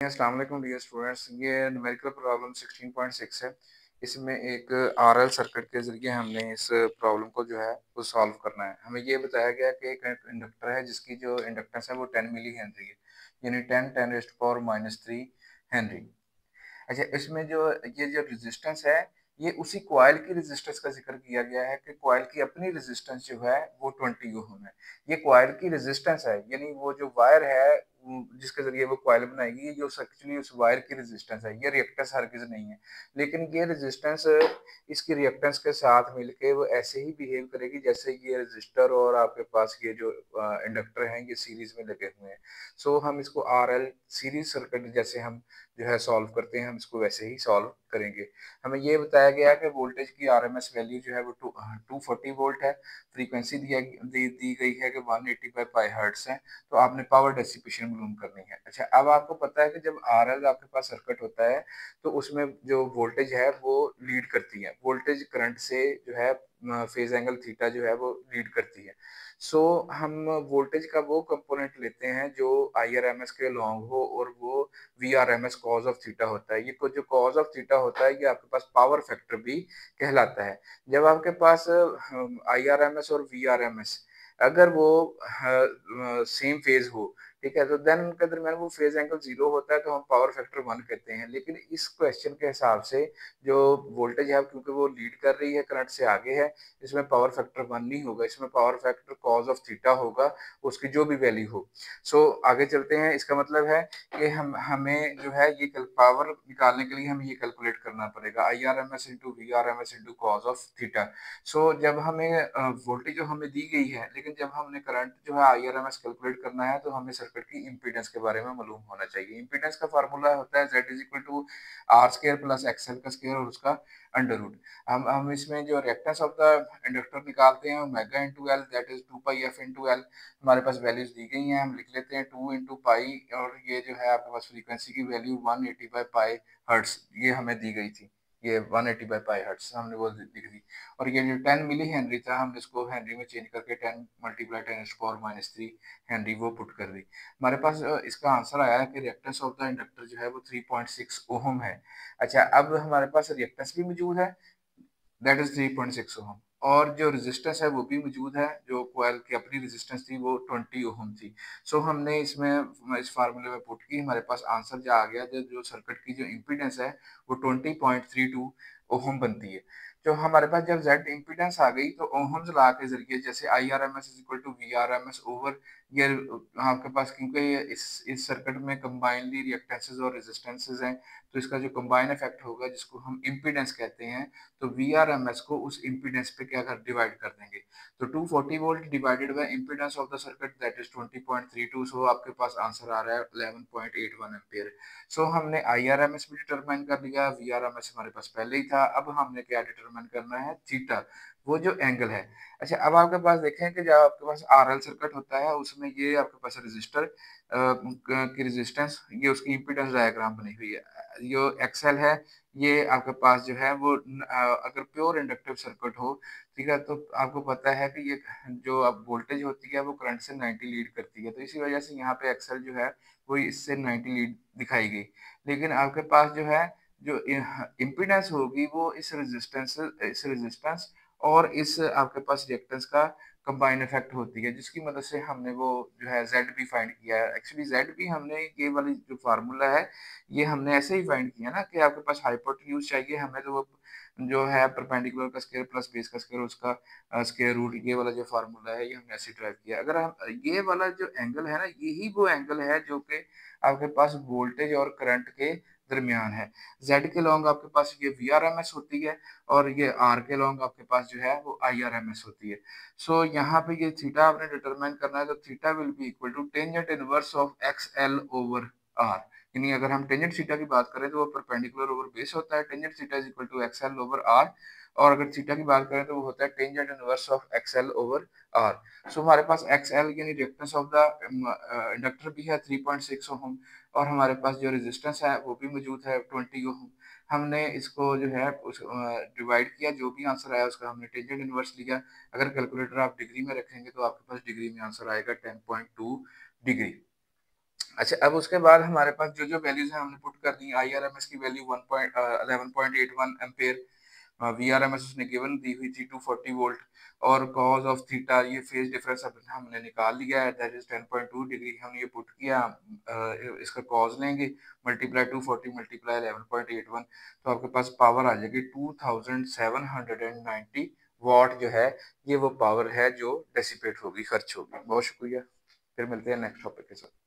अस्सलाम वालेकुम dear students. ये न्यूमेरिकल प्रॉब्लम 16.6 है। इसमें एक आरएल सर्किट के ज़रिए हमने इस प्रॉब्लम को जो है वो सॉल्व करना है। हमें ये बताया गया कि एक इंडक्टर है जिसकी जो इंडक्टेंस है वो 10 मिली हेनरी है, यानी 10 × 10⁻³ हेनरी। अच्छा, इसमें जो रेजिस्टेंस है ये उसी कॉइल की रेजिस्टेंस का जिक्र किया गया है कि कॉइल की अपनी रेजिस्टेंस जो है वो 20 ओम है। ये कॉइल की रेजिस्टेंस है, यानी वो जो वायर है जिसके जरिए वो कॉइल बनाएगी, ये जो एक्चुअली उस वायर की रेजिस्टेंस है, ये रिएक्टेंस हरगिज नहीं है। लेकिन ये रेजिस्टेंस इसकी रिएक्टेंस के साथ मिलके वो ऐसे ही बिहेव करेगी जैसे ये रेजिस्टर और आपके पास ये जो इंडक्टर हैं ये सीरीज में लगे हुए हैं। सो हम इसको आरएल सीरीज सर्किट जैसे हम जो है सॉल्व करते हैं, हम इसको वैसे ही सॉल्व करेंगे। हमें ये बताया गया है कि वोल्टेज की आरएमएस वैल्यू जो है वो 240 वोल्ट है। फ्रीक्वेंसी दी गई है कि 180 पाई हर्ट्ज है। तो आपने पावर डेसिपेशन मालूम करनी है। अच्छा, अब आपको पता है कि जब आरएल आपके पास सर्किट होता है तो उसमें जो वोल्टेज है वो लीड करती है। वोल्टेज करंट से जो है फेज एंगल थीटा जो है वो लीड करती है। सो हम वोल्टेज का वो कंपोनेंट लेते हैं जो आईआरएमएस के लॉन्ग हो और वो वीआरएमएस कॉज ऑफ थीटा होता है। ये जो कॉज ऑफ थीटा होता है ये आपके पास पावर फैक्टर भी कहलाता है। जब आपके पास आईआरएमएस और वीआरएमएस अगर वो सेम फेज हो, ठीक है, तो देन उनके दरमियान वो फेज एंगल 0 होता है, तो हम पावर फैक्टर 1 कहते हैं। लेकिन इस क्वेश्चन के हिसाब से जो वोल्टेज है क्योंकि वो लीड कर रही है, करंट से आगे है, इसमें पावर फैक्टर 1 नहीं होगा, इसमें power factor cause of theta होगा, उसकी जो भी वैल्यू हो। सो आगे चलते हैं। इसका मतलब है कि हमें जो है ये पावर निकालने के लिए हमें ये कैलकुलेट करना पड़ेगा, I R M S into V R M S into cos of theta. So जब हमें वोल्टेज जो हमें दी गई है, लेकिन जब हमने करंट जो है I R M S calculate करना है तो हमें सर्किट की इम्पीडेंस के बारे में मालूम होना चाहिए। इम्पीडेंस का फार्मूला होता है Z is equal to R square plus XL का स्केयर और उसका अंडर रूट। हम इसमें जो रिएक्टेंस ऑफ द इंडक्टर निकालते हैं omega into L, that is 2 pi F into L. हमारे पास वैल्यूज दी गई हैं, हम लिख लेते हैं 2 इंटू पाई, और ये जो है आपके पास फ्रीक्वेंसी की वैल्यू 180 पाई हर्ट्स ये हमें दी गई थी। ये 180 पाई हर्ट्स हमने वो लिख दी। और ये जो 10 मिली हेनरी था हमने इसको हेनरी में चेंज करके 10 मल्टीप्लाई 10⁻³ हेनरी वो पुट कर दी। हमारे पास इसका आंसर आया है कि रिएक्टेंस ऑफ द इंडक्टर जो है वो 3.6 ओम है। अच्छा, अब हमारे पास रिएक्टेंस भी मौजूद है, दैट इज 3.6 ओम, और जो रेजिस्टेंस है वो भी मौजूद है। जो कॉइल की अपनी रेजिस्टेंस थी वो 20 ओम थी। सो हमने इसमें इस फार्मूले में पुट की, हमारे पास आंसर जो आ गया, जो सर्किट की जो इम्पीडेंस है वो 20.32 ओम बनती है। जो हमारे पास जब जेड इम्पीडेंस आ गई तो ओहम्स लॉ के जरिए जैसे I R M S is equal to V R M S over ये आपके पास, क्योंकि ये इस सर्किट में कंबाइनली रिएक्टेंसेस और रेजिस्टेंसेस हैं, तो इसका जो कंबाइन इफेक्ट होगा जिसको हम इम्पीडेंस कहते हैं, तो वीआरएमएस को उस इम्पीडेंस पे क्या कर डिवाइड कर देंगे। तो 240 volt divided by impedance of the circuit that is 20.32, सो आपके पास आंसर आ रहा है 11.81 एम्पियर। सो हमने आईआरएमएस भी डिटरमाइन कर लिया, वीआरएमएस हमारे पास पहले ही था। अब हमने क्या डिटरमाइन करना है, थीटा, वो जो एंगल है। अच्छा, अब आपके पास देखें कि जब आपके पास आरएल सर्किट होता है उसमें ये आपके पास रजिस्टर की रेजिस्टेंस, ये उसकी इम्पीडेंस डायग्राम बनी हुई है। जो एक्सएल है ये आपके पास जो है वो अगर प्योर इंडक्टिव सर्किट हो, ठीक है, तो आपको पता है कि ये जो अब वोल्टेज होती है वो करंट से 90 लीड करती है, तो इसी वजह से यहाँ पे एक्सएल जो है वो इससे 90 लीड दिखाई गई। लेकिन आपके पास जो है जो इम्पीडेंस होगी वो इस रेजिस्टेंस और इस आपके पास रिएक्टेंस का कंबाइन इफेक्ट होती है, जिसकी मदद से हमने वो जो है जेड भी फाइंड किया है। एक्चुअली जेड भी हमने ये वाली जो फार्मूला है ये हमने ऐसे ही फाइंड किया ना कि आपके पास हाइपोटेन्यूज चाहिए हमें, तो वो जो है परपेंडिकुलर का स्क्वायर प्लस बेस का स्क्वायर उसका स्क्वायर रूट, ये वाला जो फार्मूला है ये हमने ऐसे ड्राइव किया। अगर हम ये वाला जो एंगल है ना, यही वो एंगल है जो कि आपके पास वोल्टेज और करंट के दरमियान है। जेड के लॉन्ग आपके पास ये वी आर एम एस होती है और ये आर के लॉन्ग आपके पास जो है वो आई आर एम एस होती है। सो यहाँ पे ये थीटा आपने डिटरमाइन करना है, तो theta will be equal to tangent inverse of X L over R. यानी अगर हम टेंजेंट थीटा की बात करें तो वो परपेंडिकुलर ओवर बेस होता है, tangent theta is equal to X L over R. और अगर थीटा की बात करें तो वो होता है tangent inverse of X L over R. So हमारे पास एक्स एल यानी रिएक्टेंस ऑफ द इंडक्टर भी है 3.6 ओम, और हमारे पास जो रेजिस्टेंस है वो भी मौजूद है 20 ओम। हमने इसको जो है उस डिवाइड किया, जो भी आंसर आया उसका हमने टेंजेंट इनवर्स लिया। अगर कैलकुलेटर आप डिग्री में रखेंगे तो आपके पास डिग्री में आंसर आएगा 10.2 डिग्री। अच्छा, अब उसके बाद हमारे पास जो-जो वैल्यूज़ हैं हमने पुट कर दी। आईआरएमएस की वैल्यू 11.81 एम्पेयर, वीआरएमएस उसने गिवन दी हुई थी 240 वोल्ट, और कॉस ऑफ थीटा ये फेज डिफरेंस अब हमने निकाल लिया है, दैट इज़ 10.2 डिग्री। हमने ये पुट किया, इसका कॉस लेंगे, मल्टीप्लाई 240 मल्टीप्लाई 11.81, तो आपके पास पावर आ जाएगी 2790 वॉट जो है, ये वो पावर है जो डेसिपेट होगी, खर्च होगी। बहुत शुक्रिया, फिर मिलते हैं नेक्स्ट टॉपिक के साथ।